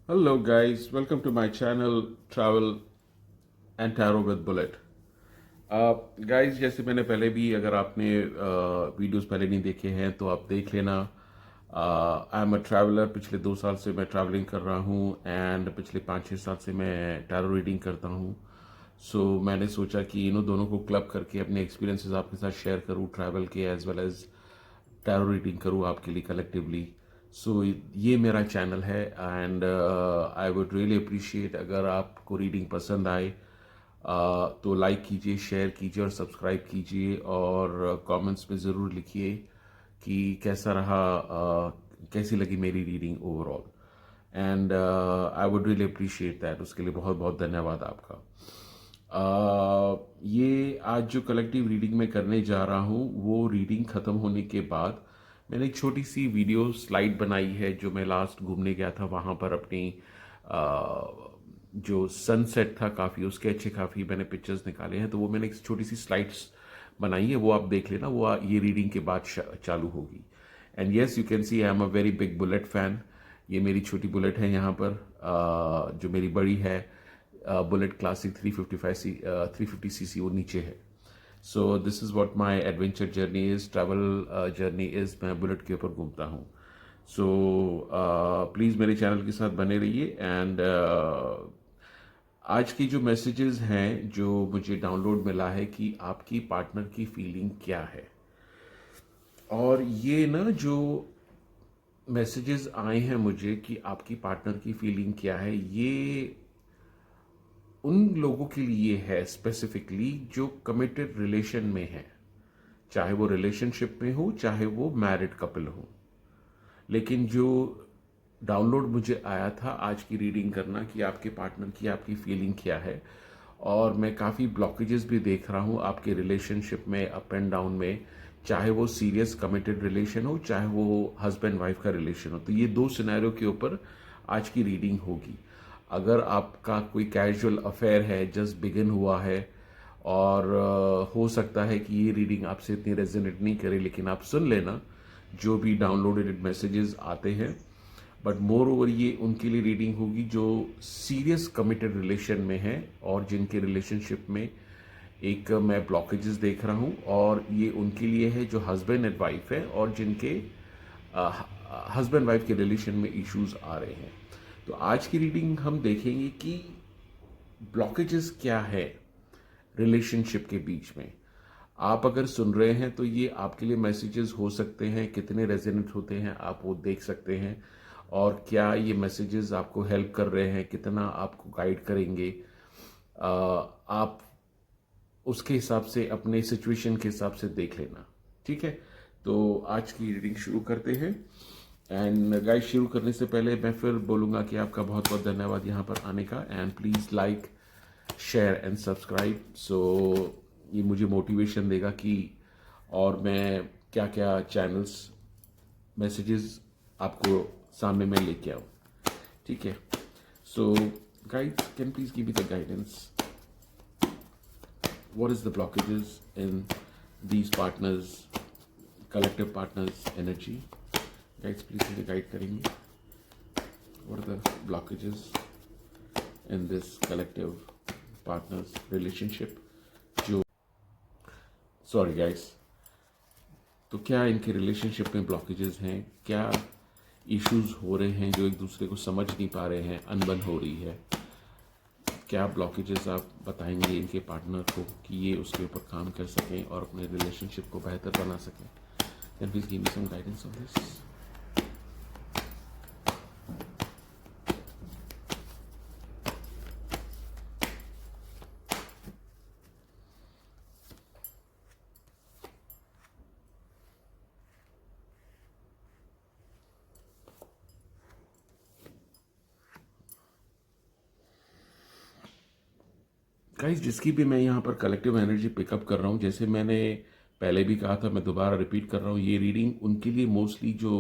Hello, guys. Welcome to my channel, Travel and Tarot with Bullet. Guys जैसे मैंने पहले भी अगर आपने वीडियोस पहले नहीं देखे हैं तो आप देख लेना। I am a traveller. पिछले 2 साल से मैं ट्रैवलिंग कर रहा हूँ एंड पिछले 5-6 साल से मैं टैरो रीडिंग करता हूँ। मैंने सोचा कि इन दोनों को क्लब करके अपने एक्सपीरियंसेस आपके साथ शेयर करूँ, ट्रैवल के as well as tarot reading करूँ आपके लिए कलेक्टिवली। ये मेरा चैनल है and I would really appreciate अगर आपको रीडिंग पसंद आए तो लाइक कीजिए, शेयर कीजिए और सब्सक्राइब कीजिए और कमेंट्स में ज़रूर लिखिए कि कैसा रहा, कैसी लगी मेरी reading overall. And I would really appreciate that. उसके लिए बहुत बहुत धन्यवाद आपका। ये आज जो कलेक्टिव रीडिंग मैं करने जा रहा हूँ वो रीडिंग ख़त्म होने के बाद मैंने एक छोटी सी वीडियो स्लाइड बनाई है जो मैं लास्ट घूमने गया था वहाँ पर अपनी जो सनसेट था काफ़ी उसके अच्छे काफ़ी मैंने पिक्चर्स निकाले हैं, तो वो मैंने एक छोटी सी स्लाइड्स बनाई है, वो आप देख लेना। वो ये रीडिंग के बाद चालू होगी। And yes, you can see I am a very big bullet fan. ये मेरी छोटी बुलेट है यहाँ पर, जो मेरी बड़ी है बुलेट क्लासिक 350 सीसी वो नीचे है। So this is what my adventure journey is, travel journey is. मैं बुलेट के ऊपर घूमता हूँ। सो प्लीज़ मेरे चैनल के साथ बने रहिए। एंड आज की जो मैसेजेस हैं जो मुझे डाउनलोड मिला है कि आपकी पार्टनर की फीलिंग क्या है, और ये ना जो मैसेजेस आए हैं मुझे कि आपकी पार्टनर की फीलिंग क्या है, ये उन लोगों के लिए है स्पेसिफिकली जो कमिटेड रिलेशन में है, चाहे वो रिलेशनशिप में हो चाहे वो मैरिड कपल हो। लेकिन जो डाउनलोड मुझे आया था आज की रीडिंग करना कि आपके पार्टनर की आपकी फीलिंग क्या है, और मैं काफ़ी ब्लॉकेजेस भी देख रहा हूँ आपके रिलेशनशिप में, अप एंड डाउन में, चाहे वो सीरियस कमिटेड रिलेशन हो चाहे वो हस्बैंड वाइफ का रिलेशन हो। तो ये दो सिनेरियो के ऊपर आज की रीडिंग होगी। अगर आपका कोई कैजुअल अफेयर है, जस्ट बिगिन हुआ है, और हो सकता है कि ये रीडिंग आपसे इतनी रेजोनेट नहीं करे, लेकिन आप सुन लेना जो भी डाउनलोडेड मैसेजेस आते हैं। बट मोर ओवर ये उनके लिए रीडिंग होगी जो सीरियस कमिटेड रिलेशन में है और जिनके रिलेशनशिप में एक मैं ब्लॉकेजेस देख रहा हूँ, और ये उनके लिए है जो हस्बैंड एंड वाइफ है और जिनके हस्बैंड वाइफ के रिलेशन में इश्यूज आ रहे हैं। तो आज की रीडिंग हम देखेंगे कि ब्लॉकेजेस क्या है रिलेशनशिप के बीच में। आप अगर सुन रहे हैं तो ये आपके लिए मैसेजेस हो सकते हैं, कितने रेजोनेट होते हैं आप वो देख सकते हैं, और क्या ये मैसेजेस आपको हेल्प कर रहे हैं, कितना आपको गाइड करेंगे। आप उसके हिसाब से अपने सिचुएशन के हिसाब से देख लेना, ठीक है। तो आज की रीडिंग शुरू करते हैं। एंड गाइस, शुरू करने से पहले मैं फिर बोलूँगा कि आपका बहुत बहुत धन्यवाद यहाँ पर आने का, and please like, share and subscribe. ये मुझे मोटिवेशन देगा कि और मैं क्या क्या चैनल्स मैसेजेस आपको सामने मैं लेके आऊँ, ठीक है। So guys, can please give me the guidance, what is the blockages in these partners, collective partners energy? Guys, please मुझे गाइड करेंगे। what are the blockages in this collective partners relationship? जो सॉरी गाइस, तो क्या इनके relationship में blockages हैं, क्या issues हो रहे हैं जो एक दूसरे को समझ नहीं पा रहे हैं, अनबन हो रही है, क्या ब्लॉकेजेस आप बताएंगे इनके पार्टनर को कि ये उसके ऊपर काम कर सकें और अपने रिलेशनशिप को बेहतर बना सकें। Can please give me some guidance on this. Guys, जिसकी भी मैं यहाँ पर कलेक्टिव एनर्जी पिकअप कर रहा हूँ, जैसे मैंने पहले भी कहा था, मैं दोबारा रिपीट कर रहा हूँ, ये रीडिंग उनके लिए मोस्टली जो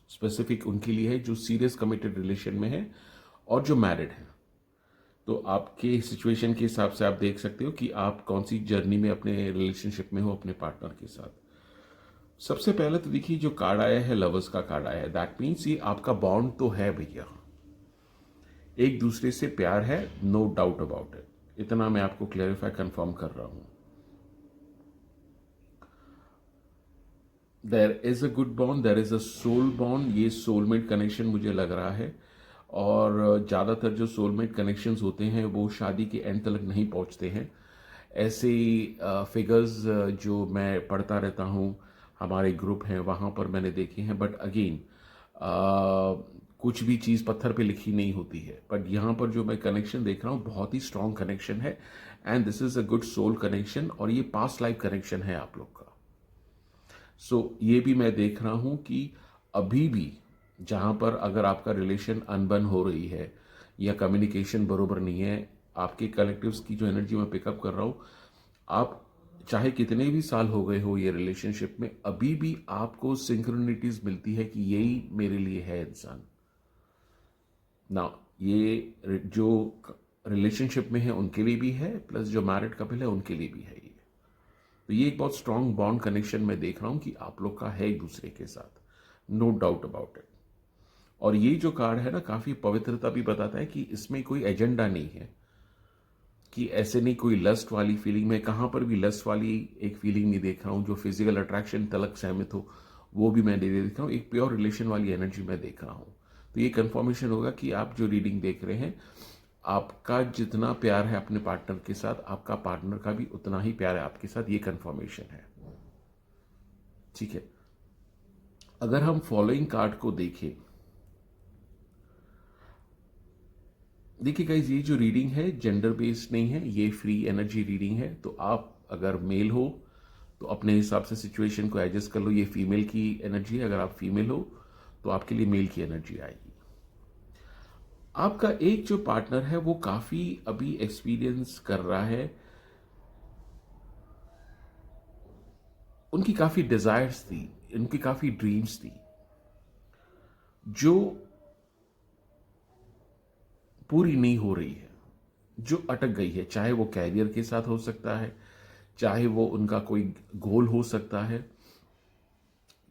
स्पेसिफिक उनके लिए है जो सीरियस कमिटेड रिलेशन में है और जो मैरिड है। तो आपके सिचुएशन के हिसाब से आप देख सकते हो कि आप कौन सी जर्नी में अपने रिलेशनशिप में हो अपने पार्टनर के साथ। सबसे पहले तो देखिए, जो कार्ड आया है लवर्स का कार्ड आया है, दैट मीन्स ये आपका बॉन्ड तो है भैया। एक दूसरे से प्यार है, नो डाउट अबाउट इट, इतना मैं आपको क्लैरिफाई कंफर्म कर रहा हूं। There is a good bond, there is a soul bond, ये सोलमेट कनेक्शन मुझे लग रहा है। और ज़्यादातर जो सोलमेट कनेक्शंस होते हैं वो शादी के एंड तक नहीं पहुंचते हैं। ऐसे फिगर्स जो मैं पढ़ता रहता हूँ, हमारे ग्रुप हैं वहाँ पर मैंने देखे हैं। बट अगेन कुछ भी चीज़ पत्थर पे लिखी नहीं होती है। बट यहाँ पर जो मैं कनेक्शन देख रहा हूँ बहुत ही स्ट्रांग कनेक्शन है, and this is a good soul connection, और ये पास्ट लाइफ कनेक्शन है आप लोग का। सो ये भी मैं देख रहा हूँ कि अभी भी जहाँ पर अगर आपका रिलेशन अनबन हो रही है या कम्युनिकेशन बरोबर नहीं है, आपके कलेक्टिव्स की जो एनर्जी मैं पिकअप कर रहा हूँ, आप चाहे कितने भी साल हो गए हो ये रिलेशनशिप में, अभी भी आपको सिंक्रोनिटीज मिलती है कि यही मेरे लिए है इंसान ना। ये जो रिलेशनशिप में है उनके लिए भी है, प्लस जो मैरिड कपल है उनके लिए भी है ये। तो ये एक बहुत स्ट्रांग बॉन्ड कनेक्शन मैं देख रहा हूं कि आप लोग का है एक दूसरे के साथ, नो डाउट अबाउट इट। और ये जो कार्ड है ना, काफी पवित्रता भी बताता है कि इसमें कोई एजेंडा नहीं है, कि ऐसे नहीं कोई लस्ट वाली फीलिंग, में कहां पर भी लस्ट वाली एक फीलिंग नहीं देख रहा हूं। जो फिजिकल अट्रैक्शन तलक सहमत हो वो भी मैं नहीं देख रहा हूं, एक प्योर रिलेशन वाली एनर्जी मैं देख रहा हूं। तो ये कंफर्मेशन होगा कि आप जो रीडिंग देख रहे हैं, आपका जितना प्यार है अपने पार्टनर के साथ, आपका पार्टनर का भी उतना ही प्यार है आपके साथ, ये कंफर्मेशन है। ठीक है, अगर हम फॉलोइंग कार्ड को देखें, देखिए गाइज, ये जो रीडिंग है जेंडर बेस्ड नहीं है, ये फ्री एनर्जी रीडिंग है। तो आप अगर मेल हो तो अपने हिसाब से सिचुएशन को एडजस्ट कर लो। ये फीमेल की एनर्जी है, अगर आप फीमेल हो तो आपके लिए मेल की एनर्जी आएगी। आपका एक जो पार्टनर है वो काफी अभी एक्सपीरियंस कर रहा है, उनकी काफी डिजायर्स थी, उनकी काफी ड्रीम्स थी जो पूरी नहीं हो रही है, जो अटक गई है। चाहे वो कैरियर के साथ हो सकता है, चाहे वो उनका कोई गोल हो सकता है,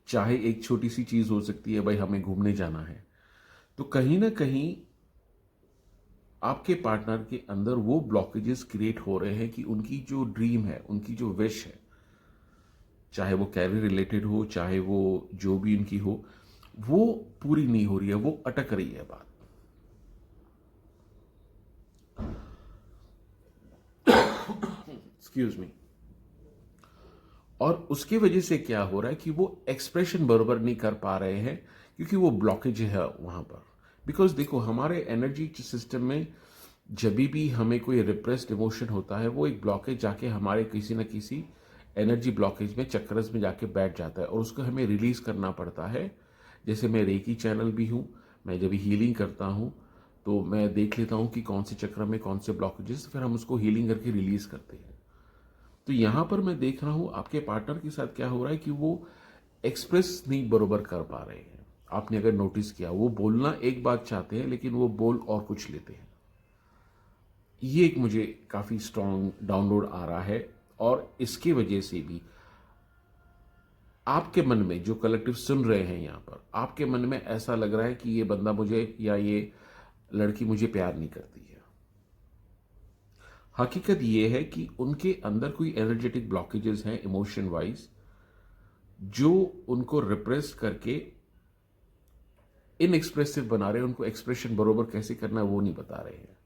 चाहे एक छोटी सी चीज हो सकती है, भाई हमें घूमने जाना है। तो कहीं ना कहीं आपके पार्टनर के अंदर वो ब्लॉकेजेस क्रिएट हो रहे हैं कि उनकी जो ड्रीम है, उनकी जो विश है, चाहे वो कैरियर रिलेटेड हो, चाहे वो जो भी उनकी हो, वो पूरी नहीं हो रही है, वो अटक रही है बात। Excuse me. और उसकी वजह से क्या हो रहा है कि वो एक्सप्रेशन बराबर नहीं कर पा रहे हैं, क्योंकि वो ब्लॉकेज है वहां पर। बिकॉज देखो, हमारे एनर्जी सिस्टम में जब भी हमें कोई रिप्रेस्ड इमोशन होता है, वो एक ब्लॉकेज जाके हमारे किसी न किसी एनर्जी ब्लॉकेज में, चक्रस में जाके बैठ जाता है, और उसको हमें रिलीज करना पड़ता है। जैसे मैं रेकी चैनल भी हूँ, मैं जब हीलिंग करता हूँ तो मैं देख लेता हूँ कि कौन से चक्र में कौन से ब्लॉकेजेस, फिर हम उसको हीलिंग करके रिलीज करते हैं। तो यहां पर मैं देख रहा हूं आपके पार्टनर के साथ क्या हो रहा है कि वो एक्सप्रेस नहीं बरोबर कर पा रहे हैं। आपने अगर नोटिस किया, वो बोलना एक बात चाहते हैं लेकिन वो बोल और कुछ लेते हैं। ये एक मुझे काफी स्ट्रांग डाउनलोड आ रहा है। और इसकी वजह से भी आपके मन में, जो कलेक्टिव सुन रहे हैं यहां पर, आपके मन में ऐसा लग रहा है कि ये बंदा मुझे, या ये लड़की मुझे प्यार नहीं करती है। हकीकत ये है कि उनके अंदर कोई एनर्जेटिक ब्लॉकेजेस हैं इमोशन वाइज, जो उनको रिप्रेस करके इनएक्सप्रेसिव बना रहे हैं। उनको एक्सप्रेशन बरोबर कैसे करना है वो नहीं बता रहे हैं।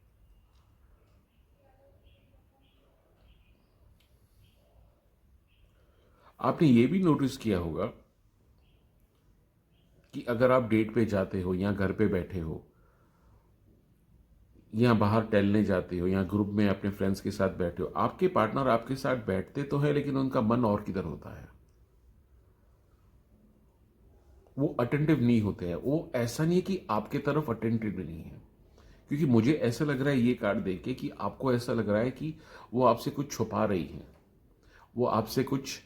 आपने ये भी नोटिस किया होगा कि अगर आप डेट पे जाते हो, या घर पे बैठे हो, या बाहर टहलने जाते हो, या ग्रुप में अपने फ्रेंड्स के साथ बैठे हो, आपके पार्टनर आपके साथ बैठते तो है लेकिन उनका मन और किधर होता है। वो अटेंटिव नहीं होते हैं। वो ऐसा नहीं है कि आपके तरफ अटेंटिव नहीं है, क्योंकि मुझे ऐसा लग रहा है ये कार्ड देख के कि आपको ऐसा लग रहा है कि वो आपसे कुछ छुपा रही है, वो आपसे कुछ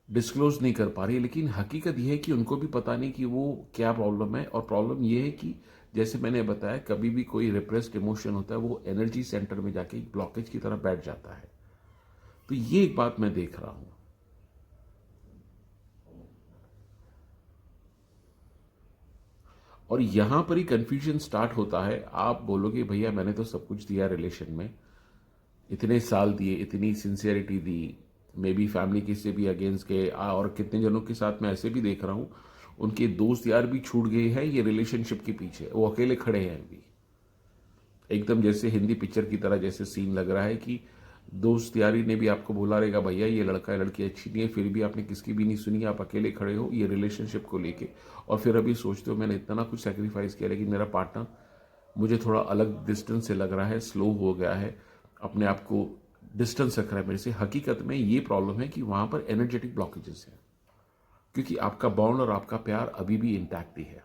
डिस्क्लोज नहीं कर पा रही है। लेकिन हकीकत यह है कि उनको भी पता नहीं कि वो क्या प्रॉब्लम है। और प्रॉब्लम यह है कि जैसे मैंने बताया, कभी भी कोई रिप्रेस्ड इमोशन होता है वो एनर्जी सेंटर में जाके ब्लॉकेज की तरफ बैठ जाता है। तो ये एक बात मैं देख रहा हूं। और यहां पर ही कंफ्यूजन स्टार्ट होता है। आप बोलोगे भैया मैंने तो सब कुछ दिया रिलेशन में, इतने साल दिए, इतनी sincerity the, may be family किसी भी अगेंस्ट गए, और कितने जनों के साथ मैं ऐसे भी देख रहा हूं उनके दोस्त यार भी छूट गए हैं ये रिलेशनशिप के पीछे, वो अकेले खड़े हैं अभी। एकदम जैसे हिंदी पिक्चर की तरह जैसे सीन लग रहा है कि दोस्त यारी ने भी आपको बोला रहेगा भैया ये लड़का है लड़की अच्छी नहीं है, फिर भी आपने किसकी भी नहीं सुनी, आप अकेले खड़े हो ये रिलेशनशिप को लेके। और फिर अभी सोचते हो मैंने इतना कुछ सेक्रीफाइस किया लेकिन मेरा पार्टनर मुझे थोड़ा अलग डिस्टेंस से लग रहा है, स्लो हो गया है, अपने आप को डिस्टेंस रख रहा है मेरे से। हकीकत में ये प्रॉब्लम है कि वहां पर एनर्जेटिक ब्लॉकेजेस हैं, क्योंकि आपका बॉन्ड और आपका प्यार अभी भी इंटैक्ट ही है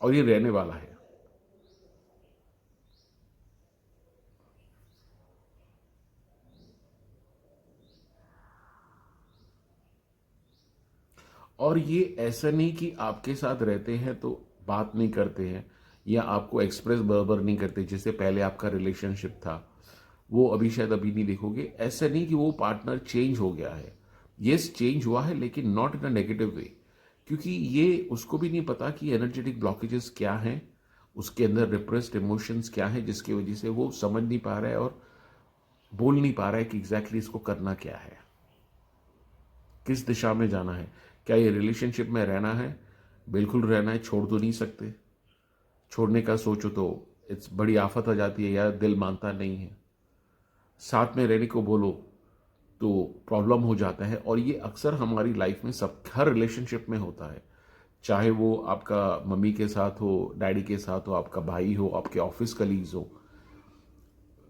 और ये रहने वाला है। और ये ऐसा नहीं कि आपके साथ रहते हैं तो बात नहीं करते हैं या आपको एक्सप्रेस बराबर नहीं करते, जैसे पहले आपका रिलेशनशिप था वो अभी शायद अभी नहीं देखोगे। ऐसा नहीं कि वो पार्टनर चेंज हो गया है, यस चेंज हुआ है लेकिन not in a negative way, क्योंकि ये उसको भी नहीं पता कि एनर्जेटिक ब्लॉकेजेस क्या हैं, उसके अंदर रिप्रेस्ड इमोशंस क्या है जिसकी वजह से वो समझ नहीं पा रहा है और बोल नहीं पा रहा है कि एग्जैक्टली इसको करना क्या है, किस दिशा में जाना है। क्या ये रिलेशनशिप में रहना है, बिल्कुल रहना है, छोड़ तो नहीं सकते, छोड़ने का सोचो तो इट्स बड़ी आफत आ जाती है यार, दिल मानता नहीं है। साथ में रहने को बोलो तो प्रॉब्लम हो जाता है, और ये अक्सर हमारी लाइफ में सब हर रिलेशनशिप में होता है, चाहे वो आपका मम्मी के साथ हो, डैडी के साथ हो, आपका भाई हो, आपके ऑफिस कलीग्स हो।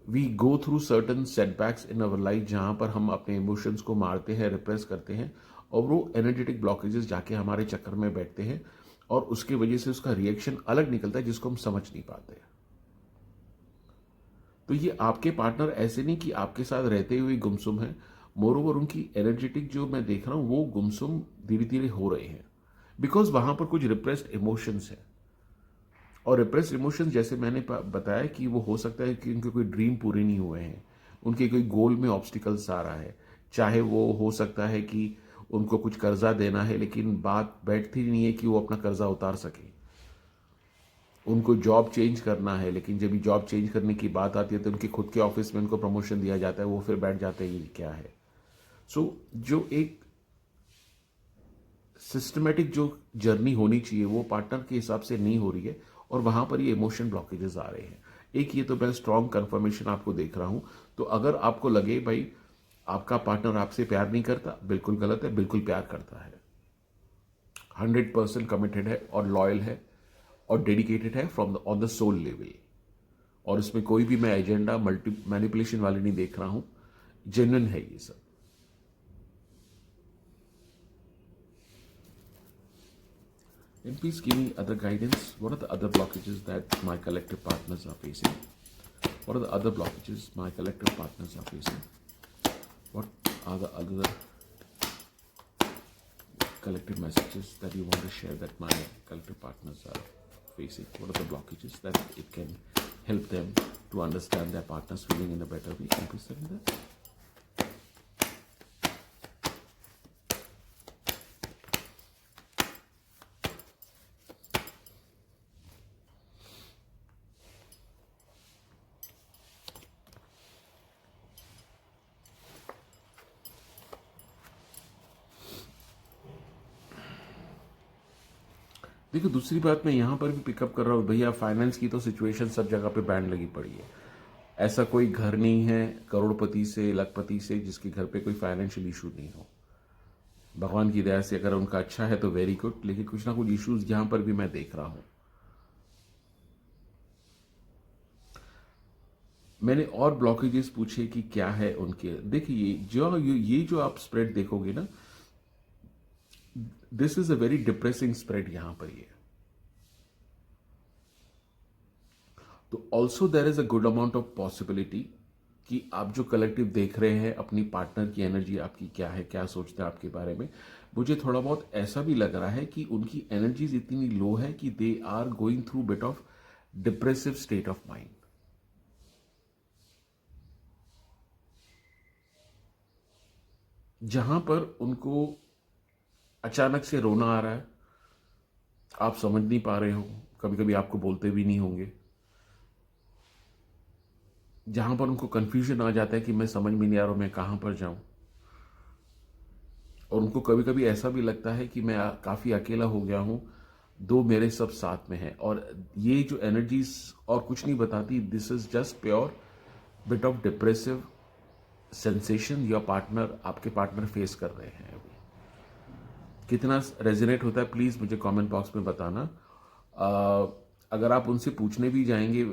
We go through certain setbacks in our life जहां पर हम अपने इमोशंस को मारते हैं, रिप्रेस करते हैं, और वो एनर्जेटिक ब्लॉकेजेस जाके हमारे चक्कर में बैठते हैं और उसकी वजह से उसका रिएक्शन अलग निकलता है जिसको हम समझ नहीं पाते। तो ये आपके पार्टनर ऐसे नहीं कि आपके साथ रहते हुए गुमसुम है, मोर ओवर उनकी एनर्जेटिक जो मैं देख रहा हूं वो गुमसुम धीरे धीरे हो रहे हैं, बिकॉज वहां पर कुछ रिप्रेस्ड इमोशंस है। और रिप्रेस्ड इमोशंस जैसे मैंने बताया कि वो हो सकता है कि उनके कोई ड्रीम पूरे नहीं हुए हैं, उनके कोई गोल में ऑब्स्टिकल्स आ रहा है, चाहे वो हो सकता है कि उनको कुछ कर्जा देना है लेकिन बात बैठती नहीं है कि वो अपना कर्जा उतार सके, उनको जॉब चेंज करना है लेकिन जब भी जॉब चेंज करने की बात आती है तो उनके खुद के ऑफिस में उनको प्रमोशन दिया जाता है, वो फिर बैठ जाते हैं ये क्या है। जो एक सिस्टमेटिक जो जर्नी होनी चाहिए वो पार्टनर के हिसाब से नहीं हो रही है, और वहां पर ये इमोशन ब्लॉकेजेस आ रहे हैं। एक ये तो मैं स्ट्रॉन्ग कंफर्मेशन आपको देख रहा हूं। तो अगर आपको लगे भाई आपका पार्टनर आपसे प्यार नहीं करता, बिल्कुल गलत है, बिल्कुल प्यार करता है, 100% कमिटेड है और लॉयल है और डेडिकेटेड है from the on the soul level. और इसमें कोई भी मैं एजेंडा मल्टी मैनिपुलेशन वाले नहीं देख रहा हूं, जेन्युइन है ये सब। And please give me other guidance. What are the other blockages that my collective partners are facing? What are the other blockages my collective partners are facing? What are the other collective messages that you want to share that my collective partners are facing? What are the blockages that it can help them to understand their partner's feeling in a better way? Can you please tell me that? देखो दूसरी बात मैं यहाँ पर भी pickup कर रहा हूँ भैया, फाइनेंस की तो सिचुएशन सब जगह पे बैन लगी पड़ी है। ऐसा कोई घर नहीं है करोड़पति से लखपति से जिसके घर पे कोई फाइनेंशियल इशू नहीं हो। भगवान की दया से अगर उनका अच्छा है तो वेरी गुड, लेकिन कुछ ना कुछ इश्यूज यहाँ पर भी मैं देख रहा हूँ। मैंने और ब्लॉकेजेस पूछे कि क्या है उनके। देखिए ये जो आप स्प्रेड देखोगे ना, this is a very depressing spread यहां पर ये। तो also there is a good amount of possibility कि आप जो कलेक्टिव देख रहे हैं अपनी पार्टनर की एनर्जी आपकी क्या है, क्या सोचते हैं आपके बारे में। मुझे थोड़ा बहुत ऐसा भी लग रहा है कि उनकी एनर्जीज इतनी लो है कि they are going through bit of depressive state of mind, जहां पर उनको अचानक से रोना आ रहा है, आप समझ नहीं पा रहे हो, कभी कभी आपको बोलते भी नहीं होंगे, जहां पर उनको कंफ्यूजन आ जाता है कि मैं समझ में नहीं आ रहा हूं मैं कहां पर जाऊं, और उनको कभी कभी ऐसा भी लगता है कि मैं काफी अकेला हो गया हूं, दो मेरे सब साथ में हैं। और ये जो एनर्जीज और कुछ नहीं बताती, this is just pure bit of depressive sensation your partner, आपके पार्टनर फेस कर रहे हैं अभी। कितना रेजोनेट होता है प्लीज मुझे कमेंट बॉक्स में बताना। अगर आप उनसे पूछने भी जाएंगे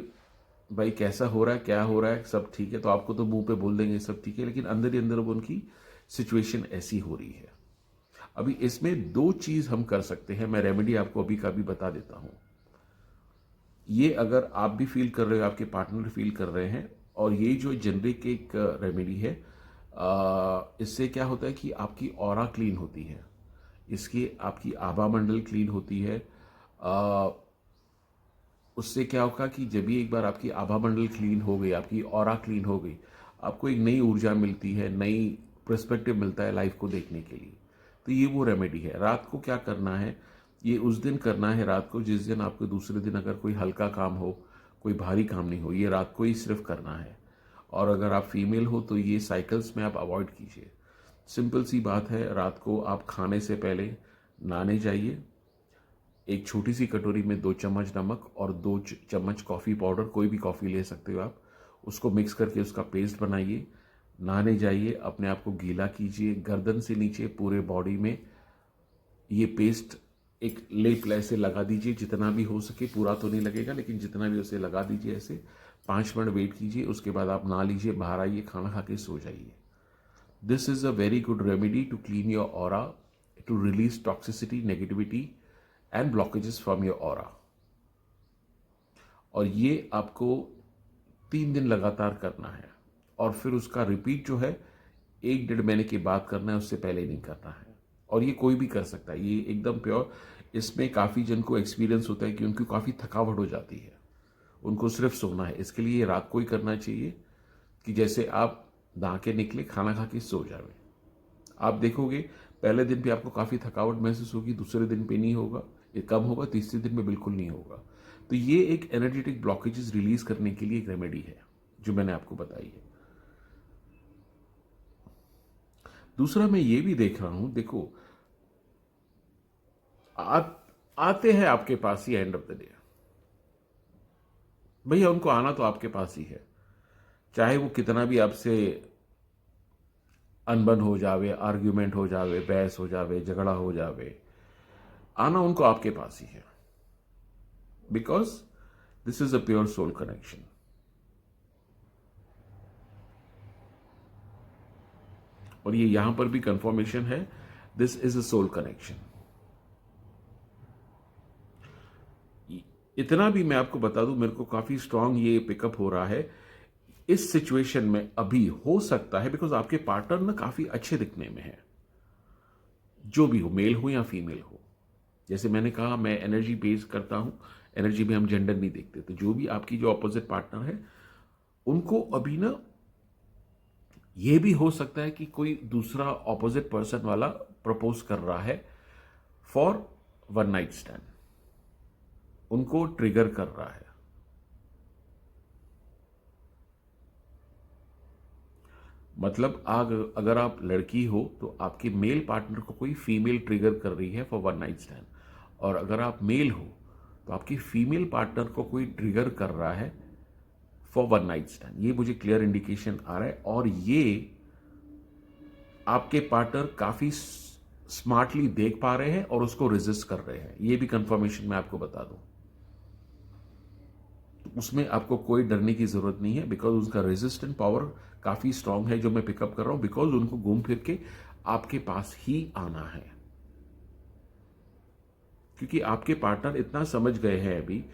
भाई कैसा हो रहा है, क्या हो रहा है, सब ठीक है, तो आपको तो मुंह पे बोल देंगे सब ठीक है, लेकिन अंदर ही अंदर वो उनकी सिचुएशन ऐसी हो रही है। अभी इसमें दो चीज हम कर सकते हैं, मैं रेमेडी आपको अभी का भी बता देता हूं। ये अगर आप भी फील कर रहे हो, आपके पार्टनर फील कर रहे हैं, और ये जो जेनरिक एक रेमेडी है, इससे क्या होता है कि आपकी ऑरा क्लीन होती है, इसकी आपकी आभा मंडल क्लीन होती है। उससे क्या होगा कि जब भी एक बार आपकी आभा मंडल क्लीन हो गई, आपकी ऑरा क्लीन हो गई, आपको एक नई ऊर्जा मिलती है, नई पर्सपेक्टिव मिलता है लाइफ को देखने के लिए। तो ये वो रेमेडी है। रात को क्या करना है, ये उस दिन करना है रात को जिस दिन आपको दूसरे दिन अगर कोई हल्का काम हो, कोई भारी काम नहीं हो, ये रात को ही सिर्फ करना है। और अगर आप फीमेल हो तो ये साइकिल्स में आप अवॉइड कीजिए। सिंपल सी बात है, रात को आप खाने से पहले नहाने जाइए, एक छोटी सी कटोरी में 2 चम्मच नमक और 2 चम्मच कॉफ़ी पाउडर, कोई भी कॉफ़ी ले सकते हो आप, उसको मिक्स करके उसका पेस्ट बनाइए। नहाने जाइए, अपने आप को गीला कीजिए, गर्दन से नीचे पूरे बॉडी में ये पेस्ट एक लेप ऐसे लगा दीजिए, जितना भी हो सके, पूरा तो नहीं लगेगा लेकिन जितना भी उसे लगा दीजिए ऐसे। 5 मिनट वेट कीजिए, उसके बाद आप नहा लीजिए, बाहर आइए, खाना खा के सो जाइए। This is a very good remedy to clean your aura, to release toxicity, negativity and blockages from your aura. और ये आपको 3 दिन लगातार करना है, और फिर उसका रिपीट जो है 1-1.5 महीने के बाद करना है, उससे पहले नहीं करना है। और ये कोई भी कर सकता है, ये एकदम प्योर। इसमें काफ़ी जन को एक्सपीरियंस होता है कि उनकी काफ़ी थकावट हो जाती है, उनको सिर्फ सोना है, इसके लिए ये रात को ही करना चाहिए कि जैसे आप नहा के निकले, खाना खा के सो जावे। आप देखोगे पहले दिन भी आपको काफ़ी थकावट महसूस होगी, दूसरे दिन पे नहीं होगा, ये कम होगा, तीसरे दिन में बिल्कुल नहीं होगा। तो ये एक एनर्जेटिक ब्लॉकेजेस रिलीज करने के लिए एक रेमेडी है जो मैंने आपको बताई है। दूसरा मैं ये भी देख रहा हूं, देखो आते हैं आपके पास ही एंड ऑफ द डे, भैया उनको आना तो आपके पास ही है, चाहे वो कितना भी आपसे अनबन हो जावे, आर्ग्यूमेंट हो जावे, बहस हो जावे, झगड़ा हो जावे, आना उनको आपके पास ही है, because this is a pure soul connection. और ये यहां पर भी कंफर्मेशन है, this is a soul connection. इतना भी मैं आपको बता दूं, मेरे को काफी स्ट्रांग ये पिकअप हो रहा है इस सिचुएशन में। अभी हो सकता है बिकॉज आपके पार्टनर ना काफी अच्छे दिखने में है, जो भी हो, मेल हो या फीमेल हो। जैसे मैंने कहा, मैं एनर्जी बेस करता हूं, एनर्जी में हम जेंडर नहीं देखते, तो जो भी आपकी जो ऑपोजिट पार्टनर है, उनको अभी ना ये भी हो सकता है कि कोई दूसरा ऑपोजिट पर्सन वाला प्रपोज कर रहा है फॉर वन नाइट स्टैंड, उनको ट्रिगर कर रहा है। मतलब अगर आप लड़की हो तो आपके मेल पार्टनर को कोई फीमेल ट्रिगर कर रही है फॉर वन नाइट स्टैंड, और अगर आप मेल हो तो आपकी फीमेल पार्टनर को कोई ट्रिगर कर रहा है फॉर वन नाइट स्टैंड। ये मुझे क्लियर इंडिकेशन आ रहा है, और ये आपके पार्टनर काफी स्मार्टली देख पा रहे हैं और उसको रेजिस्ट कर रहे हैं। ये भी कंफर्मेशन मैं आपको बता दूं, तो उसमें आपको कोई डरने की जरूरत नहीं है, बिकॉज उसका रेजिस्टेंट पावर काफी स्ट्रांग है जो मैं पिकअप कर रहा हूं, बिकॉज उनको घूम फिर के आपके पास ही आना है, क्योंकि आपके पार्टनर इतना समझ गए हैं अभी।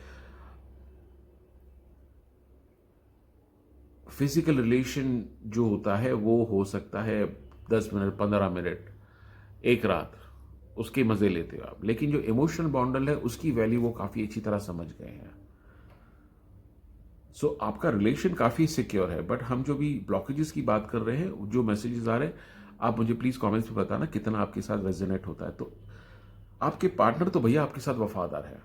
फिजिकल रिलेशन जो होता है वो हो सकता है 10 मिनट, 15 मिनट, एक रात, उसके मजे लेते हो आप, लेकिन जो इमोशनल बॉन्डल है उसकी वैल्यू वो काफी अच्छी तरह समझ गए हैं। सो आपका रिलेशन काफी सिक्योर है। बट हम जो भी ब्लॉकेजेस की बात कर रहे हैं, जो मैसेजेस आ रहे हैं, आप मुझे प्लीज कमेंट्स में बताना कितना आपके साथ रेजोनेट होता है। तो आपके पार्टनर तो भैया आपके साथ वफादार है।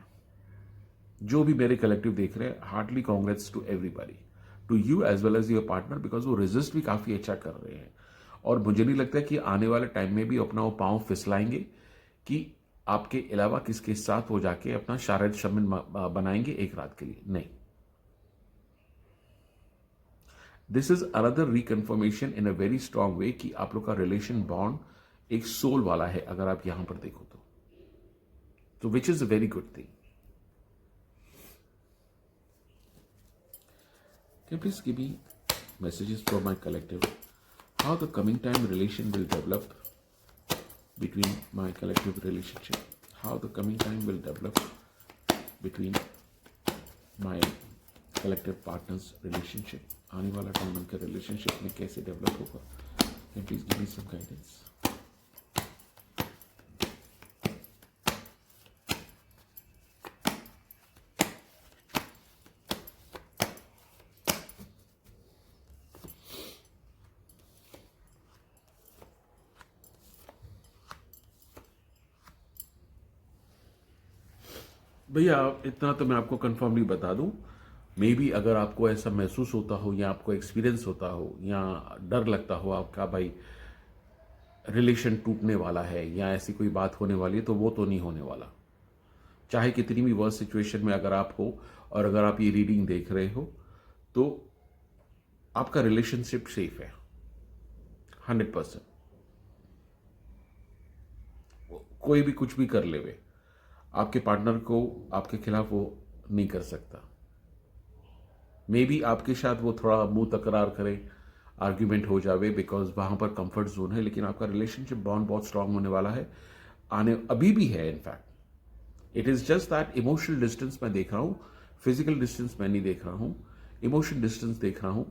जो भी मेरे कलेक्टिव देख रहे हैं, heartly congrats to everybody, to you as well as your partner, because वो रेजिस्ट भी काफी अच्छा कर रहे हैं। और मुझे नहीं लगता कि आने वाले टाइम में भी अपना वो पांव फिसलाएंगे कि आपके अलावा किसके साथ वो जाके अपना शारीरिक संबंध बनाएंगे एक रात के लिए, नहीं। This is another reconfirmation in a very strong way कि आप लोग का रिलेशन बॉन्ड एक सोल वाला है, अगर आप यहां पर देखो तो विच is a very good thing. Can you please give me messages for my collective? How the coming time relation will develop between my collective relationship? How the coming time will develop between my collective partners relationship? आने वाला time उनके relationship में कैसे develop होगा? Can you please give me some guidance? भैया इतना तो मैं आपको कंफर्मली बता दूं, मे बी अगर आपको ऐसा महसूस होता हो या आपको एक्सपीरियंस होता हो या डर लगता हो आपका भाई रिलेशन टूटने वाला है या ऐसी कोई बात होने वाली है, तो वो तो नहीं होने वाला। चाहे कितनी भी वर्स्ट सिचुएशन में अगर आप हो और अगर आप ये रीडिंग देख रहे हो, तो आपका रिलेशनशिप सेफ है 100%। कोई भी कुछ भी कर लेवे, आपके पार्टनर को आपके खिलाफ वो नहीं कर सकता। मे बी आपके साथ वो थोड़ा मुंह तकरार करे, आर्ग्यूमेंट हो जावे, बिकॉज वहां पर कंफर्ट जोन है, लेकिन आपका रिलेशनशिप बॉन्ड बहुत स्ट्रांग होने वाला है, आने अभी भी है। In fact it is just that emotional distance मैं देख रहा हूं, फिजिकल डिस्टेंस मैं नहीं देख रहा हूं, इमोशनल डिस्टेंस देख रहा हूं,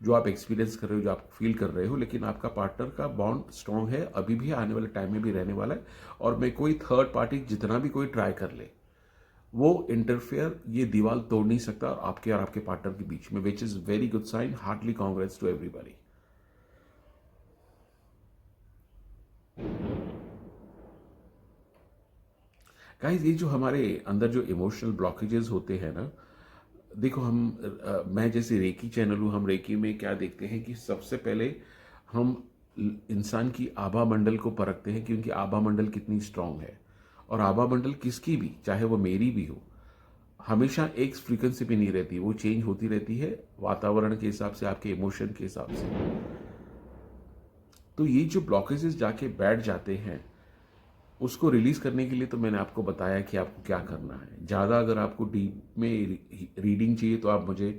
जो आप एक्सपीरियंस कर रहे हो, जो आप फील कर रहे हो। लेकिन आपका पार्टनर का बॉन्ड स्ट्रांग है, अभी भी आने वाले टाइम में भी रहने वाला है। और मैं कोई थर्ड पार्टी जितना भी कोई ट्राई कर ले, वो इंटरफेयर, ये दीवार तोड़ नहीं सकता आपके और आपके पार्टनर के बीच में, which is very good sign. Heartly congrats to everybody. Guys, ये जो हमारे अंदर जो इमोशनल ब्लॉकेजेस होते हैं ना, देखो मैं जैसे रेकी चैनल हूं, हम रेकी में क्या देखते हैं कि सबसे पहले हम इंसान की आभा मंडल को परखते हैं कि उनकी आभा मंडल कितनी स्ट्रांग है। और आभा मंडल किसकी भी, चाहे वो मेरी भी हो, हमेशा एक फ्रीक्वेंसी पे नहीं रहती, वो चेंज होती रहती है वातावरण के हिसाब से, आपके इमोशन के हिसाब से। तो ये जो ब्लॉकेजेस जाके बैठ जाते हैं, उसको रिलीज करने के लिए तो मैंने आपको बताया कि आपको क्या करना है। ज़्यादा अगर आपको डीप में रीडिंग चाहिए तो आप मुझे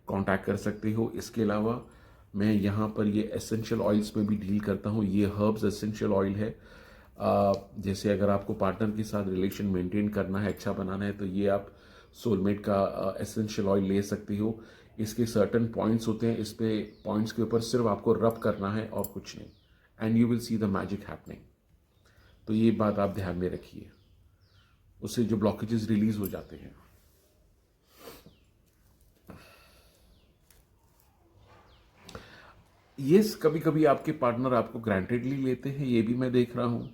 कांटेक्ट कर सकते हो। इसके अलावा मैं यहाँ पर ये एसेंशियल ऑयल्स में भी डील करता हूँ। ये हर्ब्स एसेंशियल ऑयल है। जैसे अगर आपको पार्टनर के साथ रिलेशन मेंटेन करना है, अच्छा बनाना है, तो ये आप सोलमेट का एसेंशियल ऑयल ले सकते हो। इसके सर्टन पॉइंट्स होते हैं, इस पे पॉइंट्स के ऊपर सिर्फ आपको रब करना है और कुछ नहीं, and you will see the magic happening. तो ये बात आप ध्यान में रखिए, उससे जो ब्लॉकेजेस रिलीज हो जाते हैं। यस, कभी कभी आपके पार्टनर आपको ग्रांटेडली लेते हैं, ये भी मैं देख रहा हूं।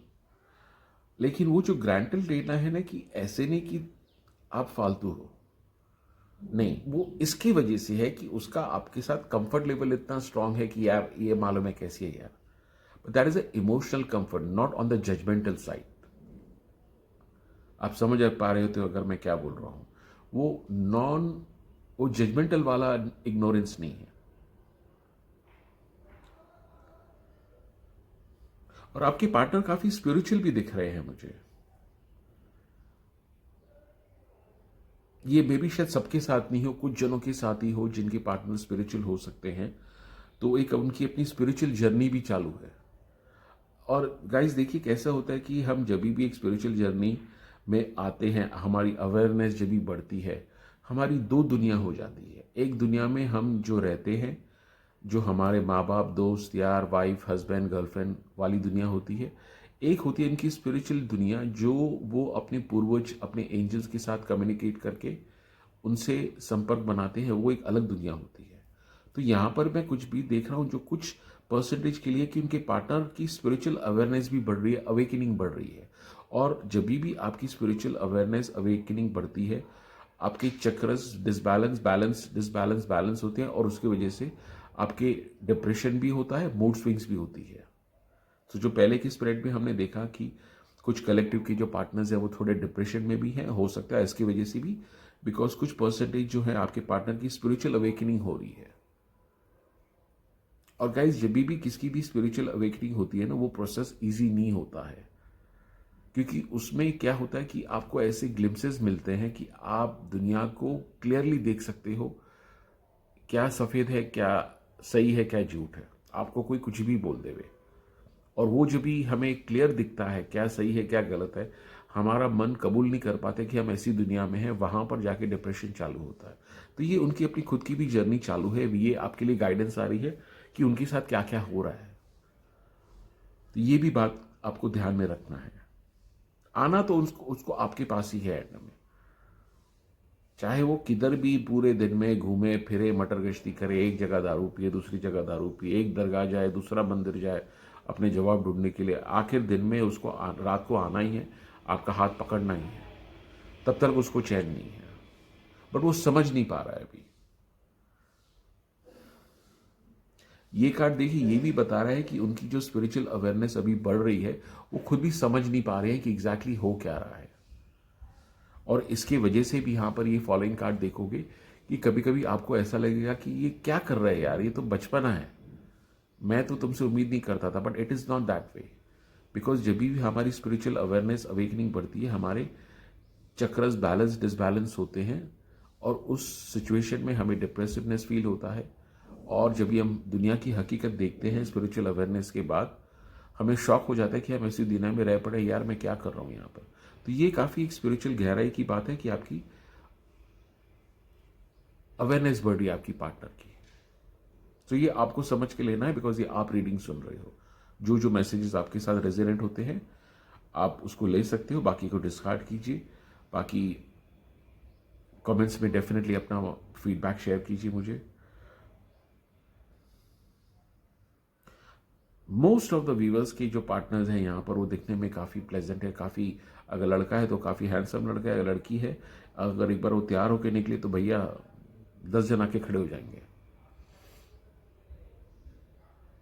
लेकिन वो जो ग्रांटेड लेना है ना, कि ऐसे नहीं कि आप फालतू हो, नहीं, वो इसकी वजह से है कि उसका आपके साथ कंफर्ट लेवल इतना स्ट्रांग है कि यार ये मालूम है कैसी है यार। But that is a emotional comfort, not on the judgmental side. आप समझ पा रहे होते हो अगर मैं क्या बोल रहा हूं। वो जजमेंटल वाला इग्नोरेंस नहीं है। और आपके पार्टनर काफी स्पिरिचुअल भी दिख रहे हैं मुझे। ये मे बी शायद सबके साथ नहीं हो, कुछ जनों के साथ ही हो जिनके पार्टनर स्पिरिचुअल हो सकते हैं। तो एक उनकी अपनी स्पिरिचुअल जर्नी भी चालू है। और गाइस देखिए कैसा होता है कि हम जब भी एक स्पिरिचुअल जर्नी में आते हैं, हमारी अवेयरनेस जब भी बढ़ती है, हमारी दो दुनिया हो जाती है। एक दुनिया में हम जो रहते हैं, जो हमारे माँ बाप, दोस्त यार, वाइफ, हस्बैंड, गर्लफ्रेंड वाली दुनिया होती है। एक होती है इनकी स्पिरिचुअल दुनिया, जो वो अपने पूर्वज, अपने एंजल्स के साथ कम्युनिकेट करके उनसे संपर्क बनाते हैं, वो एक अलग दुनिया होती है। तो यहाँ पर मैं कुछ भी देख रहा हूँ जो कुछ परसेंटेज के लिए कि उनके पार्टनर की स्पिरिचुअल अवेयरनेस भी बढ़ रही है, अवेकनिंग बढ़ रही है। और जब भी आपकी स्पिरिचुअल अवेयरनेस अवेकनिंग बढ़ती है, आपके चक्रस डिसबैलेंस होते हैं और उसकी वजह से आपके डिप्रेशन भी होता है, मूड स्विंग्स भी होती है। तो जो पहले की स्प्रेड में हमने देखा कि कुछ कलेक्टिव की जो पार्टनर्स है वो थोड़े डिप्रेशन में भी हैं, हो सकता है इसकी वजह से भी, बिकॉज कुछ परसेंटेज जो है आपके पार्टनर की स्पिरिचुअल अवेकनिंग हो रही है। और गाइज जब भी किसी भी स्पिरिचुअल अवेकनिंग होती है ना, वो प्रोसेस इजी नहीं होता है, क्योंकि उसमें क्या होता है कि आपको ऐसे ग्लिम्सेस मिलते हैं कि आप दुनिया को क्लियरली देख सकते हो, क्या सफेद है, क्या सही है, क्या झूठ है, आपको कोई कुछ भी बोल देवे। और वो जब भी हमें क्लियर दिखता है क्या सही है क्या गलत है, हमारा मन कबूल नहीं कर पाते कि हम ऐसी दुनिया में हैं, वहां पर जाके डिप्रेशन चालू होता है। तो ये उनकी अपनी खुद की भी जर्नी चालू है, ये आपके लिए गाइडेंस आ रही है कि उनके साथ क्या क्या हो रहा है। तो ये भी बात आपको ध्यान में रखना है। आना तो उसको आपके पास ही है एंड में, चाहे वो किधर भी पूरे दिन में घूमे फिरे, मटर गश्ती करे, एक जगह दारू पिए, दूसरी जगह दारू पिए, एक दरगाह जाए, दूसरा मंदिर जाए अपने जवाब ढूंढने के लिए, आखिर दिन में उसको रात को आना ही है, आपका हाथ पकड़ना ही है, तब तक उसको चैन नहीं है। बट वो समझ नहीं पा रहा है अभी। ये कार्ड देखिए, ये भी बता रहा है कि उनकी जो स्पिरिचुअल अवेयरनेस अभी बढ़ रही है, वो खुद भी समझ नहीं पा रहे हैं कि एग्जैक्टली हो क्या रहा है। और इसकी वजह से भी यहां पर ये फॉलोइंग कार्ड देखोगे कि कभी कभी आपको ऐसा लगेगा कि ये क्या कर रहा है यार, ये तो बचपना है, मैं तो तुमसे उम्मीद नहीं करता था। But it is not that way, because जब भी हमारी स्पिरिचुअल अवेयरनेस अवेकनिंग बढ़ती है, हमारे चक्रस बैलेंस डिसबैलेंस होते हैं और उस सिचुएशन में हमें डिप्रेसिवनेस फील होता है। और जब भी हम दुनिया की हकीकत देखते हैं स्पिरिचुअल अवेयरनेस के बाद, हमें शॉक हो जाता है कि हम ऐसी दुनिया में रह पड़े, यार मैं क्या कर रहा हूं यहाँ पर। तो ये काफी एक स्पिरिचुअल गहराई की बात है कि आपकी अवेयरनेस बढ़ रही है आपकी पार्टनर की। तो ये आपको समझ के लेना है, बिकॉज ये आप रीडिंग सुन रहे हो। जो जो मैसेजेस आपके साथ रेजोनेट होते हैं आप उसको ले सकते हो, बाकी को डिस्कार्ड कीजिए। बाकी कमेंट्स में डेफिनेटली अपना फीडबैक शेयर कीजिए मुझे। मोस्ट ऑफ द व्यूअर्स के जो पार्टनर्स हैं यहाँ पर, वो दिखने में काफ़ी प्लेजेंट है, काफ़ी, अगर लड़का है तो काफ़ी हैंडसम लड़का है, अगर लड़की है अगर एक बार वो तैयार होकर निकले तो भैया 10 जन आके खड़े हो जाएंगे।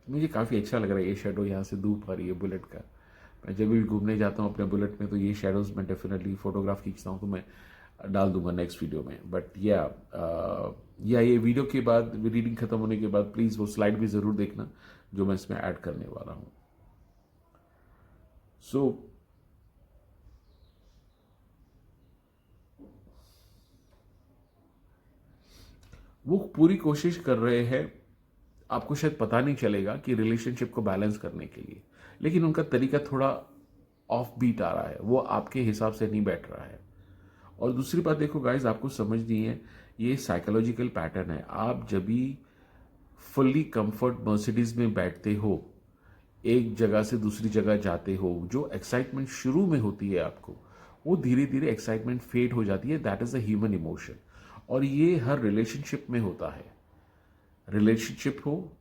मुझे काफ़ी अच्छा लग रहा है ये शेडो, यहाँ से धूप आ रही है बुलेट का। मैं जब भी घूमने जाता हूँ अपने बुलेट में तो ये शेडोज मैं डेफिनेटली फोटोग्राफ खींचता हूँ, तो मैं डाल दूंगा नेक्स्ट वीडियो में। बट या ये वीडियो के बाद, रीडिंग खत्म होने के बाद प्लीज़ वो स्लाइड भी ज़रूर देखना जो मैं इसमें ऐड करने वाला हूँ। सो वो पूरी कोशिश कर रहे हैं, आपको शायद पता नहीं चलेगा कि रिलेशनशिप को बैलेंस करने के लिए, लेकिन उनका तरीका थोड़ा ऑफ बीट आ रहा है, वो आपके हिसाब से नहीं बैठ रहा है। और दूसरी बात देखो गाइज, आपको समझनी है, ये साइकोलॉजिकल पैटर्न है। आप जब भी फुल्ली कंफर्ट मर्सिडीज में बैठते हो, एक जगह से दूसरी जगह जाते हो, जो एक्साइटमेंट शुरू में होती है आपको, वो धीरे धीरे एक्साइटमेंट फेड हो जाती है। That is a human emotion, और ये हर रिलेशनशिप में होता है। रिलेशनशिप हो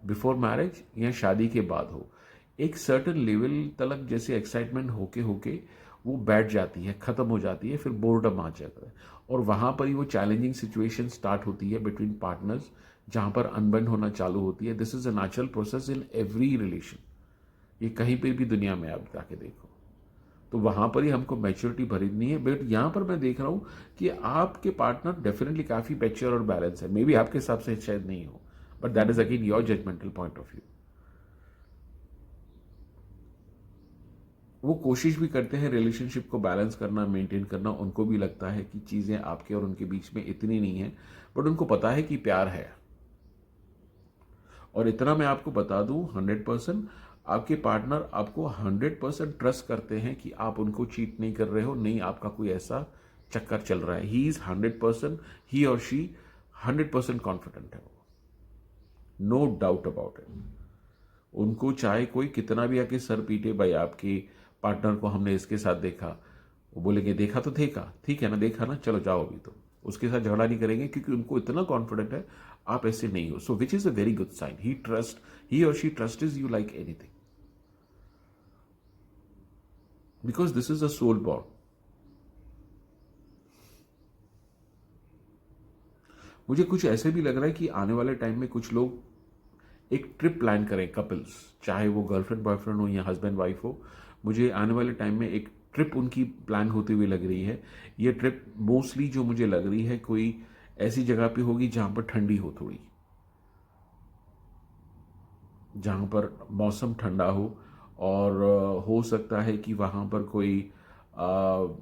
बिफोर मैरिज या शादी के बाद हो, एक सर्टन लेवल तलक जैसे एक्साइटमेंट होके होके वो बैठ जाती है, खत्म हो जाती है, फिर बोर्डम आ जाता है, और वहां पर ही वो चैलेंजिंग सिचुएशन स्टार्ट होती है बिटवीन पार्टनर्स, जहां पर अनबन होना चालू होती है। This is a natural process in every relation, ये कहीं पर भी दुनिया में आप जाके देखो, तो वहां पर ही हमको मैच्योरिटी भरनी है। बट यहां पर मैं देख रहा हूं कि आपके पार्टनर डेफिनेटली काफी मैच्योर और बैलेंस है। मे बी आपके हिसाब से शायद नहीं हो, but that is again your judgmental point of view. वो कोशिश भी करते हैं रिलेशनशिप को बैलेंस करना, मेंटेन करना। उनको भी लगता है कि चीजें आपके और उनके बीच में इतनी नहीं है, बट उनको पता है कि प्यार है। और इतना मैं आपको बता दूं, 100% आपके पार्टनर आपको 100% ट्रस्ट करते हैं कि आप उनको चीट नहीं कर रहे हो, नहीं आपका कोई ऐसा चक्कर चल रहा है। ही इज 100%, ही और शी 100% कॉन्फिडेंट है, नो डाउट अबाउट इट। उनको चाहे कोई कितना भी आके सर पीटे, भाई आपके पार्टनर को हमने इसके साथ देखा, वो बोलेंगे देखा तो देखा, ठीक है ना, देखा ना, चलो जाओ अभी। तो उसके साथ झगड़ा नहीं करेंगे, क्योंकि उनको इतना कॉन्फिडेंट है आप ऐसे नहीं हो। So which is a very good sign. He और she trust is you like anything. Because this is a soul bond. मुझे कुछ ऐसे भी लग रहा है कि आने वाले टाइम में कुछ लोग एक ट्रिप प्लान करें, कपल्स, चाहे वो गर्लफ्रेंड बॉयफ्रेंड हो या हस्बैंड वाइफ हो। मुझे आने वाले टाइम में एक ट्रिप उनकी प्लान होती हुई लग रही है। ये ट्रिप मोस्टली जो मुझे लग रही है कोई ऐसी जगह पे होगी जहां पर ठंडी हो थोड़ी, जहां पर मौसम ठंडा हो। और हो सकता है कि वहां पर कोई अ,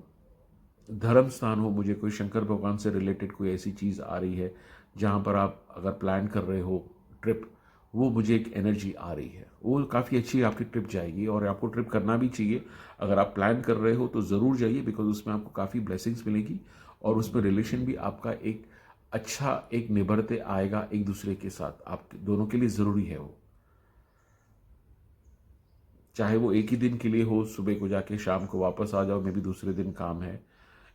धर्म स्थान हो, मुझे कोई शंकर भगवान से रिलेटेड कोई ऐसी चीज़ आ रही है जहाँ पर आप अगर प्लान कर रहे हो ट्रिप, वो मुझे एक एनर्जी आ रही है। वो काफ़ी अच्छी आपकी ट्रिप जाएगी और आपको ट्रिप करना भी चाहिए। अगर आप प्लान कर रहे हो तो ज़रूर जाइए, बिकॉज उसमें आपको काफ़ी ब्लेसिंग्स मिलेगी और उसमें रिलेशन भी आपका एक अच्छा एक निभरते आएगा एक दूसरे के साथ। आप दोनों के लिए ज़रूरी है वो, चाहे वो एक ही दिन के लिए हो, सुबह को जाके शाम को वापस आ जाओ, मे भी दूसरे दिन काम है,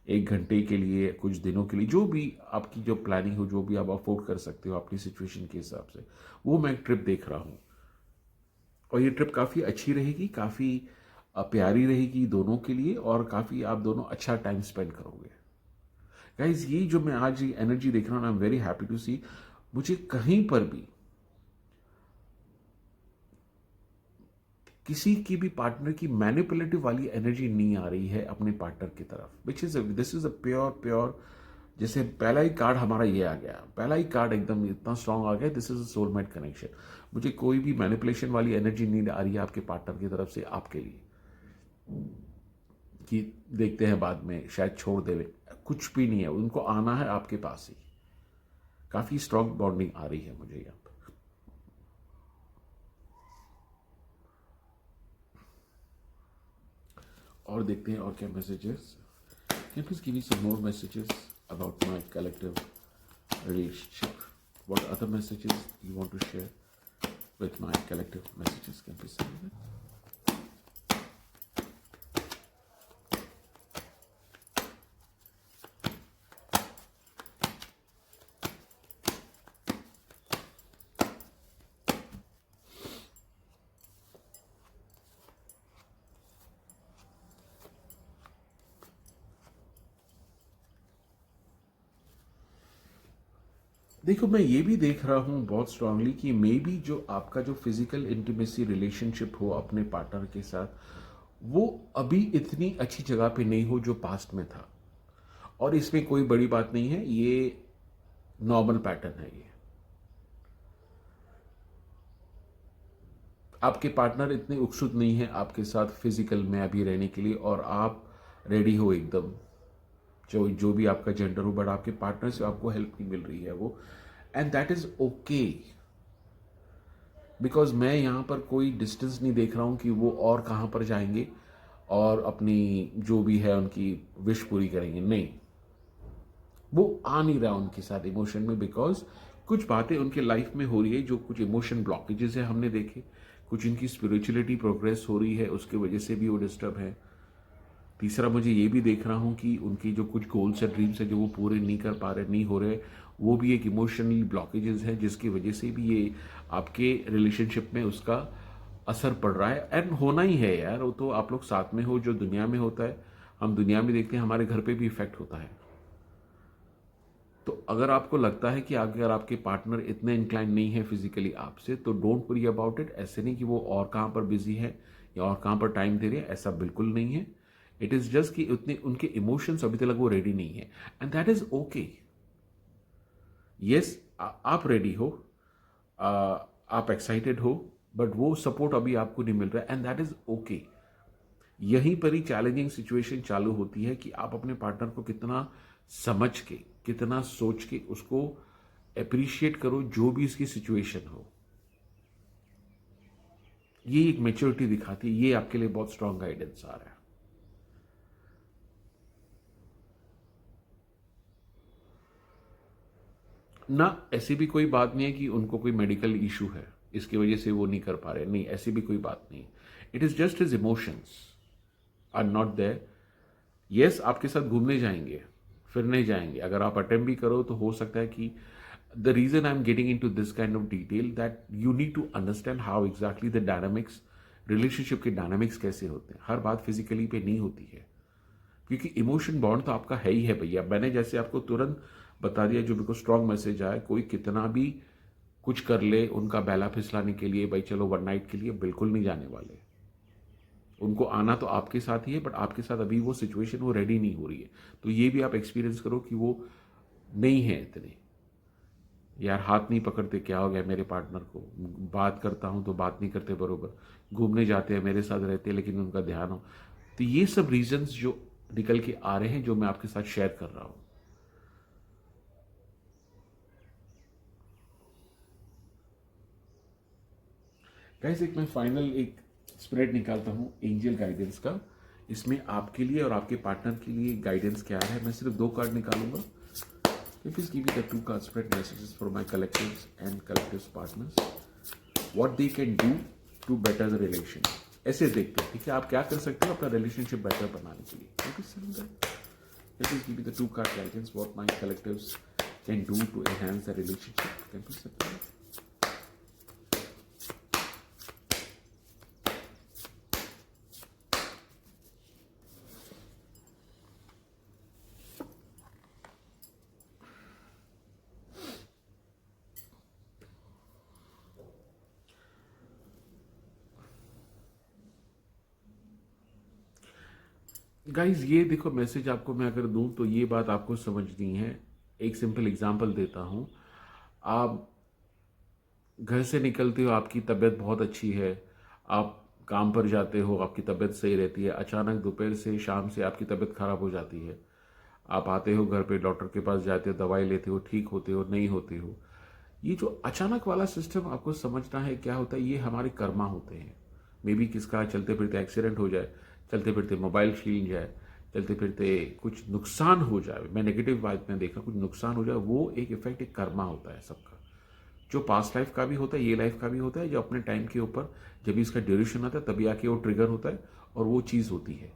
1 घंटे के लिए, कुछ दिनों के लिए, जो भी आपकी जो प्लानिंग हो, जो भी आप अफोर्ड कर सकते हो अपनी सिचुएशन के हिसाब से, वो मैं ट्रिप देख रहा हूँ। और ये ट्रिप काफ़ी अच्छी रहेगी, काफ़ी प्यारी रहेगी दोनों के लिए और काफ़ी आप दोनों अच्छा टाइम स्पेंड करोगे। गाइज, ये जो मैं आज एनर्जी देख रहा हूँ, I am very happy to see. मुझे कहीं पर भी किसी की भी पार्टनर की मैनिपुलेटिव वाली एनर्जी नहीं आ रही है अपने पार्टनर की तरफ, which is this is a pure pure. जैसे पहला ही कार्ड हमारा ये आ गया, पहला ही कार्ड एकदम इतना स्ट्रांग आ गया, this is a soulmate connection. मुझे कोई भी मैनिपुलेशन वाली एनर्जी नहीं आ रही है आपके पार्टनर की तरफ से आपके लिए, कि देखते हैं बाद में शायद छोड़ देवे, कुछ भी नहीं है। उनको आना है आपके पास ही। काफी स्ट्रांग बॉन्डिंग आ रही है मुझे यहाँ पर। और देखते हैं और क्या messages. Can you please give me some more messages about my collective relationship? What other messages you want to share with my collective messages? Can you please tell me that? देखो, मैं ये भी देख रहा हूँ बहुत स्ट्रांगली कि may be जो आपका जो फिजिकल इंटीमेसी रिलेशनशिप हो अपने पार्टनर के साथ, वो अभी इतनी अच्छी जगह पे नहीं हो जो पास्ट में था। और इसमें कोई बड़ी बात नहीं है, ये नॉर्मल पैटर्न है। ये आपके पार्टनर इतने उत्सुक नहीं है आपके साथ फिजिकल में अभी रहने के लिए, और आप रेडी हो एकदम, जो जो भी आपका जेंडर हो, बट आपके पार्टनर से आपको हेल्प नहीं मिल रही है वो, and that is okay. Because मैं यहाँ पर कोई डिस्टेंस नहीं देख रहा हूँ कि वो और कहाँ पर जाएंगे और अपनी जो भी है उनकी विश पूरी करेंगे, नहीं। वो आ नहीं रहा उनके साथ इमोशन में, बिकॉज कुछ बातें उनके लाइफ में हो रही है, जो कुछ इमोशन ब्लॉकेजेस है हमने देखे, कुछ इनकी स्पिरिचुअलिटी प्रोग्रेस हो रही है, उसके वजह से भी वो डिस्टर्ब है। तीसरा, मुझे ये भी देख रहा हूँ कि उनकी जो कुछ गोल्स या ड्रीम्स है जो वो पूरे नहीं कर पा रहे, नहीं हो रहे, वो भी एक इमोशनली ब्लॉकेजेस है, जिसकी वजह से भी ये आपके रिलेशनशिप में उसका असर पड़ रहा है। एंड होना ही है यार, वो तो आप लोग साथ में हो, जो दुनिया में होता है हम दुनिया में देखते हैं, हमारे घर पे भी इफेक्ट होता है। तो अगर आपको लगता है कि अगर आपके पार्टनर इतने इंक्लाइन नहीं है फिजिकली आपसे, तो डोंट वरी अबाउट इट। ऐसे नहीं कि वो और कहाँ पर बिजी है या और कहाँ पर टाइम दे रहे हैं, ऐसा बिल्कुल नहीं है। इट इज जस्ट कि उतने उनके इमोशंस अभी तक वो रेडी नहीं है, and that is okay. Yes, आप रेडी हो, आप एक्साइटेड हो, बट वो सपोर्ट अभी आपको नहीं मिल रहा है, एंड दैट इज ओके। यहीं पर ही चैलेंजिंग सिचुएशन चालू होती है कि आप अपने पार्टनर को कितना समझ के, कितना सोच के उसको अप्रिशिएट करो, जो भी इसकी सिचुएशन हो। ये एक मेच्योरिटी दिखाती है, ये आपके लिए बहुत स्ट्रांग गाइडेंस आ रहा है। ना ऐसी भी कोई बात नहीं है कि उनको कोई मेडिकल इशू है इसकी वजह से वो नहीं कर पा रहे, नहीं, ऐसी भी कोई बात नहीं। It is just his emotions are not there. Yes, आपके साथ घूमने जाएंगे, फिरने जाएंगे, अगर आप अटेम्प्ट भी करो तो हो सकता है कि the reason I am getting into this kind of detail that you need to understand how exactly the dynamics relationship के डायनामिक्स कैसे होते हैं। हर बात फिजिकली पे नहीं होती है, क्योंकि इमोशन बॉन्ड तो आपका है ही है भैया। मैंने जैसे आपको तुरंत बता दिया, जो मेरे को स्ट्रांग मैसेज आया, कोई कितना भी कुछ कर ले उनका बैला फिसलाने के लिए, भाई चलो वन नाइट के लिए, बिल्कुल नहीं जाने वाले। उनको आना तो आपके साथ ही है, बट आपके साथ अभी वो सिचुएशन वो रेडी नहीं हो रही है। तो ये भी आप एक्सपीरियंस करो कि वो नहीं है इतने, यार हाथ नहीं पकड़ते, क्या हो गया मेरे पार्टनर को, बात करता हूं तो बात नहीं करते बरोबर, घूमने जाते हैं मेरे साथ रहते हैं लेकिन उनका ध्यान हो। तो ये सब रीजंस जो निकल के आ रहे हैं, जो मैं आपके साथ शेयर कर रहा हूं। गाइस, एक मैं फाइनल एक स्प्रेड निकालता हूं एंजल गाइडेंस का। इसमें आपके लिए और आपके पार्टनर के लिए गाइडेंस क्या है। मैं सिर्फ 2 कार्ड निकालूंगा। Please give me the 2 card spread messages for my collectives and collectives partners. What they can do to better the relation. ऐसे देखते हैं, ठीक है, आप क्या कर सकते हो अपना रिलेशनशिप बेटर बनाने के लिए। Please give me the 2 card guidance what my collectives can do to enhance the relationship. Can you please set that? Guys, ये देखो मैसेज आपको मैं अगर दूं तो ये बात आपको समझनी है। एक सिंपल एग्जांपल देता हूं। आप घर से निकलते हो, आपकी तबीयत बहुत अच्छी है, आप काम पर जाते हो, आपकी तबीयत सही रहती है, अचानक दोपहर से शाम से आपकी तबीयत खराब हो जाती है। आप आते हो घर पे, डॉक्टर के पास जाते हो, दवाई लेते हो, ठीक होते हो, नहीं होते हो। ये जो अचानक वाला सिस्टम आपको समझना है क्या होता है। ये हमारे कर्मा होते हैं। मे बी किसका चलते फिरते एक्सीडेंट हो जाए, चलते फिरते मोबाइल छीन जाए, चलते फिरते कुछ नुकसान हो जाए, मैं नेगेटिव बात में देखा, कुछ नुकसान हो जाए, वो एक इफेक्ट, एक कर्मा होता है सबका, जो पास्ट लाइफ का भी होता है, ये लाइफ का भी होता है, जो अपने टाइम के ऊपर जब इसका ड्यूरेशन आता है तभी आके वो ट्रिगर होता है और वो चीज़ होती है।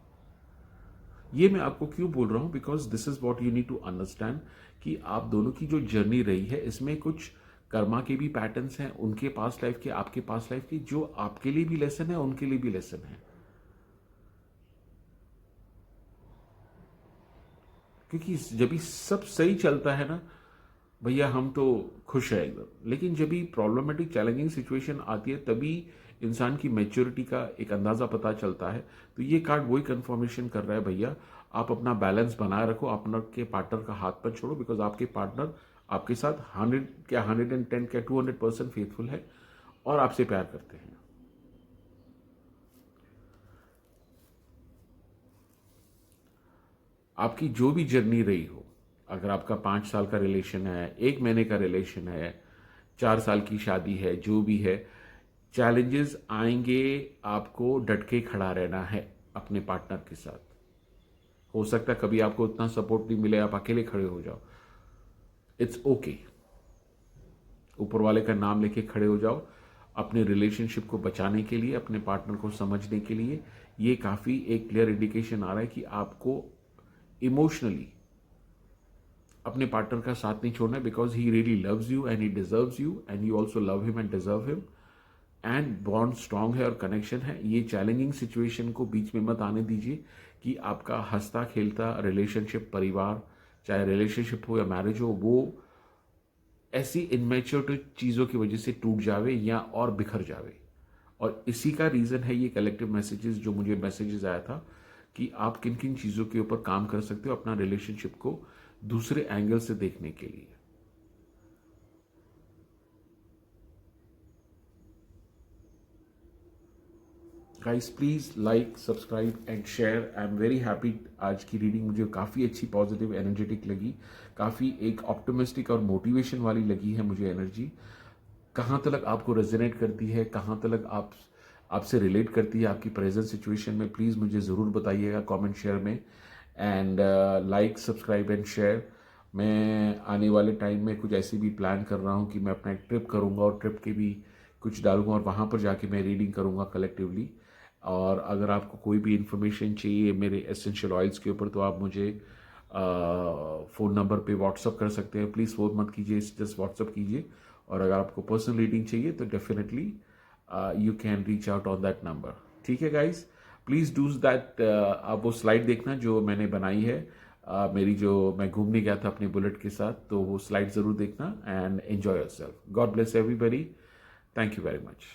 ये मैं आपको क्यों बोल रहा हूं, because this is what you need to understand कि आप दोनों की जो जर्नी रही है, इसमें कुछ कर्मा के भी पैटर्न्स हैं, उनके पास्ट लाइफ के, आपके पास्ट लाइफ के, जो आपके लिए भी लेसन है, उनके लिए भी लेसन है। क्योंकि जब भी सब सही चलता है ना भैया, हम तो खुश है एकदम, लेकिन जब भी प्रॉब्लमेटिक चैलेंजिंग सिचुएशन आती है तभी इंसान की मैच्योरिटी का एक अंदाज़ा पता चलता है। तो ये कार्ड वही कंफर्मेशन कर रहा है भैया, आप अपना बैलेंस बनाए रखो, अपना के पार्टनर का हाथ पर छोड़ो, बिकॉज आपके पार्टनर आपके साथ 100 क्या 110 क्या 200% फेथफुल है और आपसे प्यार करते हैं। आपकी जो भी जर्नी रही हो, अगर आपका 5 साल का रिलेशन है, 1 महीने का रिलेशन है, 4 साल की शादी है, जो भी है, चैलेंजेस आएंगे, आपको डट के खड़ा रहना है अपने पार्टनर के साथ। हो सकता है कभी आपको उतना सपोर्ट नहीं मिले, आप अकेले खड़े हो जाओ, इट्स ओके। ऊपर वाले का नाम लेके खड़े हो जाओ अपने रिलेशनशिप को बचाने के लिए, अपने पार्टनर को समझने के लिए। ये काफ़ी एक क्लियर इंडिकेशन आ रहा है कि आपको इमोशनली अपने पार्टनर का साथ नहीं छोड़ना है, because he really loves you and he deserves you and you also love him and deserve him, and bond strong है और कनेक्शन है। ये चैलेंजिंग सिचुएशन को बीच में मत आने दीजिए कि आपका हंसता खेलता रिलेशनशिप, परिवार, चाहे रिलेशनशिप हो या मैरिज हो, वो ऐसी इनमेच्योर चीज़ों की वजह से टूट जावे या और बिखर जावे। और इसी का रीज़न है ये कलेक्टिव मैसेजेस, जो मुझे मैसेजेस आया था कि आप किन किन चीज़ों के ऊपर काम कर सकते हो अपना रिलेशनशिप को दूसरे एंगल से देखने के लिए। Guys, please like, subscribe and share. I am very happy. आज की रीडिंग मुझे काफ़ी अच्छी, पॉजिटिव, एनर्जेटिक लगी, काफ़ी एक ऑप्टिमिस्टिक और मोटिवेशन वाली लगी है मुझे एनर्जी। कहाँ तक आपको रेजोनेट करती है, कहाँ तक आपसे रिलेट करती है आपकी प्रेजेंट सिचुएशन में, प्लीज़ मुझे ज़रूर बताइएगा कमेंट शेयर में। And like, subscribe and share. मैं आने वाले टाइम में कुछ ऐसे भी प्लान कर रहा हूँ कि मैं अपना एक ट्रिप करूँगा और ट्रिप के भी कुछ डालूंगा और वहाँ पर जाके मैं रीडिंग करूँगा कलेक्टिवली। और अगर आपको कोई भी इंफॉर्मेशन चाहिए मेरे एसेंशियल ऑयल्स के ऊपर, तो आप मुझे फ़ोन नंबर पे व्हाट्सअप कर सकते हैं। प्लीज़ फ़ोन मत कीजिए, जस्ट व्हाट्सअप कीजिए। और अगर आपको पर्सनल रीडिंग चाहिए तो definitely you can reach out on that number. ठीक है guys, please do that. आप वो स्लाइड देखना जो मैंने बनाई है, मेरी जो मैं घूमने गया था अपनी बुलेट के साथ, तो वो स्लाइड ज़रूर देखना and enjoy yourself. God bless everybody. Thank you very much.